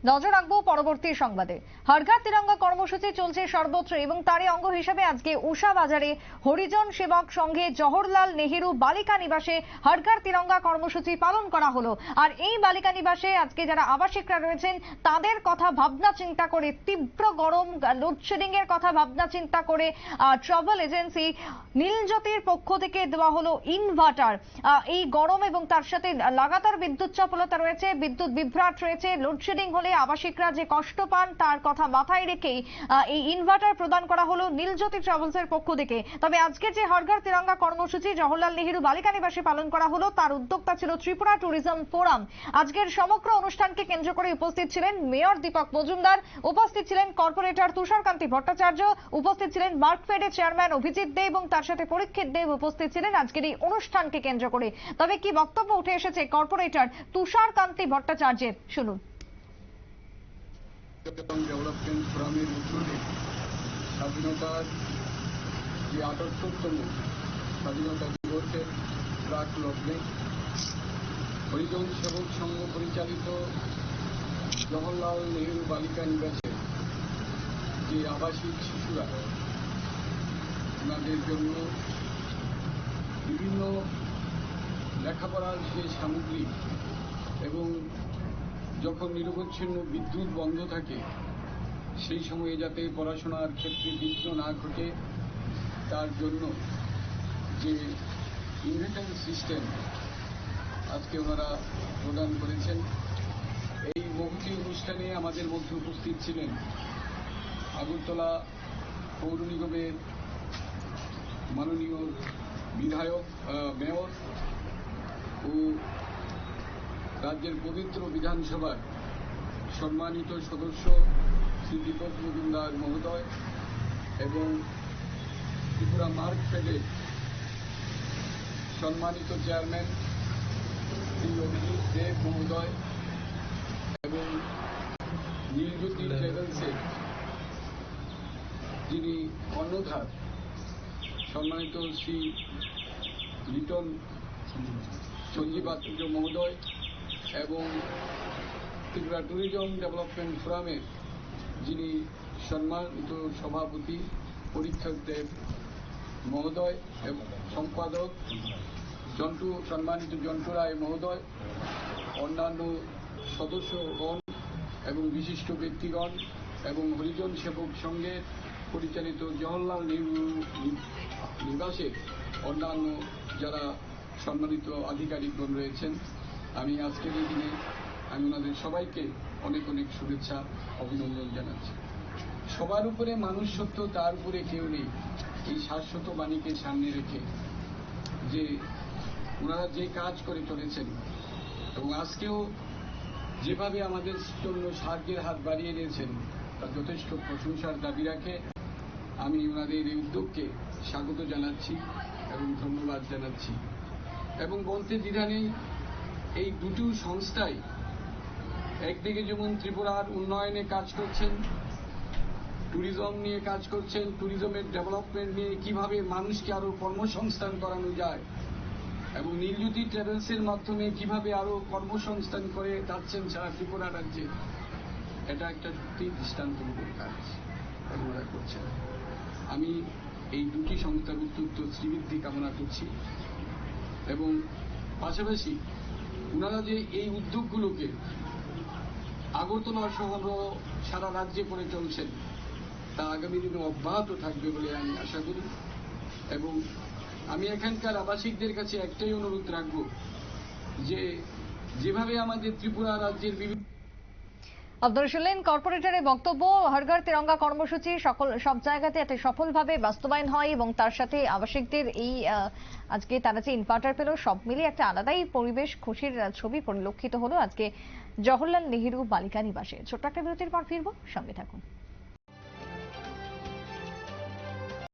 নজর রাখবো পরবর্তী সংবাদে। হর ঘর তিরঙ্গা কর্মসূচি চলছে সর্বত্র এবং তারই অঙ্গ হিসেবে আজকে উষা বাজারে হরিজন সেবক সংঘে জওহরলাল নেহেরু বালিকা নিবাসে হর ঘর তিরঙ্গা কর্মসূচি পালন করা হলো। আর এই বালিকা নিবাসে আজকে যারা আবাসিকরা রয়েছেন তাদের কথা ভাবনা চিন্তা করে, তীব্র গরম, লোডশেডিং এর কথা ভাবনা চিন্তা করে ট্রাভেল এজেন্সি নীলজ্যোতির পক্ষ থেকে দেওয়া হলো ইনভার্টার। এই গরম এবং তার সাথে লাগাতার বিদ্যুৎ চপলতা রয়েছে, বিদ্যুৎ বিভ্রাট রয়েছে, লোডশেডিং হলে আবাসিকরা যে কষ্ট পান তার কথা মাথায় রেখেই এই ইনভার্টার প্রদান করা হলো নীলজ্যোতি ট্রাভেলসের পক্ষ থেকে। তবে আজকে যে হর ঘর তিরঙ্গা কর্মসূচি জওহরলাল নেহেরু বালিকা নিবাসে পালন করা হলো তার উদ্যোক্তা ছিল ত্রিপুরা ট্যুরিজম ফোরাম। আজকের সমগ্র অনুষ্ঠানকে কেন্দ্র করে উপস্থিত ছিলেন মেয়র দীপক মজুমদার, উপস্থিত ছিলেন কর্পোরেটর তুষারকান্তি ভট্টাচার্য, উপস্থিত ছিলেন মার্কফেডের চেয়ারম্যান অভিজিৎ দেব এবং তার সাথে পরীক্ষিত দেব উপস্থিত ছিলেন আজকের এই অনুষ্ঠানকে কেন্দ্র করে। তবে কি বক্তব্য উঠে এসেছে কর্পোরেটর তুষারকান্তি ভট্টাচার্যের, শুনুন। ডেভেলপমেন্ট ফোরামের উদ্যোগে স্বাধীনতার যে ৭৮তম স্বাধীনতা দিবসের প্রাক লগ্নে হরিজন সেবক সংঘ পরিচালিত জওহরলাল নেহেরু বালিকা নিবাসে যে আবাসিক শিশুরা ওনাদের জন্য বিভিন্ন লেখাপড়ার যে সামগ্রী এবং যখন নিরবচ্ছিন্ন বিদ্যুৎ বন্ধ থাকে সেই সময়ে যাতে পড়াশোনার ক্ষেত্রে বিঘ্ন না ঘটে তার জন্য যে ইনভার্টার সিস্টেম আজকে ওনারা প্রদান করেছেন। এই মহতী অনুষ্ঠানে আমাদের মধ্যে উপস্থিত ছিলেন আগরতলা পৌর নিগমের মাননীয় বিধায়ক, মেয়র ও রাজ্যের পবিত্র বিধানসভার সম্মানিত সদস্য শ্রী দীপক মজুমদার মহোদয় এবং ত্রিপুরা মার্কফেডের সম্মানিত চেয়ারম্যান শ্রী অভিজিৎ দেব মহোদয় এবং নীলজ্যোতি ট্রাভেলসের যিনি কর্ণধার সম্মানিত শ্রী লিটন সঞ্জীবাত্য মহোদয় এবং ত্রিপুরা ট্যুরিজম ডেভেলপমেন্ট ফোরামের যিনি সম্মানিত সভাপতি পরীক্ষক দেব মহোদয় এবং সম্পাদক সম্মানিত জন্টু রায় মহোদয়, অন্যান্য সদস্যগণ এবং বিশিষ্ট ব্যক্তিগণ এবং হরিজন সেবক সংঘের পরিচালিত জওহরলাল নেহেরু নিবাসের অন্যান্য যারা সম্মানিত আধিকারিকগণ রয়েছেন, আমি আজকের এই দিনে আমি ওনাদের সবাইকে অনেক অনেক শুভেচ্ছা অভিনন্দন জানাচ্ছি। সবার উপরে মানুষ সত্য, তার উপরে কেউ নেই, এই শাশ্বত বাণীকে সামনে রেখে যে ওনারা যে কাজ করে চলেছেন এবং আজকেও যেভাবে আমাদের জন্য সাহায্যের হাত বাড়িয়ে দিয়েছেন তা যথেষ্ট প্রশংসার দাবি রাখে আমি ওনাদের এই উদ্যোগকে স্বাগত জানাচ্ছি এবং ধন্যবাদ জানাচ্ছি। এবং বলতে দ্বিধা নেই, এই দুটো সংস্থাই একদিকে যেমন ত্রিপুরার উন্নয়নে কাজ করছেন, ট্যুরিজম নিয়ে কাজ করছেন, ট্যুরিজমের ডেভেলপমেন্ট নিয়ে কিভাবে মানুষকে আরো কর্মসংস্থান করানো যায় এবং নীলজ্যোতি ট্রাভেলসের মাধ্যমে কিভাবে আরো কর্মসংস্থান করে যাচ্ছেন সারা ত্রিপুরা রাজ্যে, এটা একটা সত্যি দৃষ্টান্তমূলক কাজ ওনারা করছেন। আমি এই দুটি সংস্থার উত্তর শ্রীবৃদ্ধি কামনা করছি এবং পাশাপাশি ওনারা যে এই উদ্যোগগুলোকে আগরতলা সহ সারা রাজ্যে করে চলছেন তা আগামী দিনে অব্যাহত থাকবে বলে আমি আশা করি। এবং আমি এখানকার আবাসিকদের কাছে একটাই অনুরোধ রাখব যে যেভাবে আমাদের ত্রিপুরা রাজ্যের বিভিন্ন আপনারা শুনলেন কর্পোরেটরের বক্তব্য। হর ঘর তিরঙ্গা কর্মসূচি সব জায়গাতে এতে সফলভাবে বাস্তবায়ন হয় এবং তার সাথে আবাসিকদের এই আজকে তারা যে ইনভার্টার পেল, সব মিলিয়ে একটা আলাদাই পরিবেশ, খুশির ছবি পরিলক্ষিত হলো আজকে জওহরলাল নেহেরু বালিকা নিবাসে। ছোট্ট একটা বিরতির পর ফিরবো, সঙ্গে থাকুন।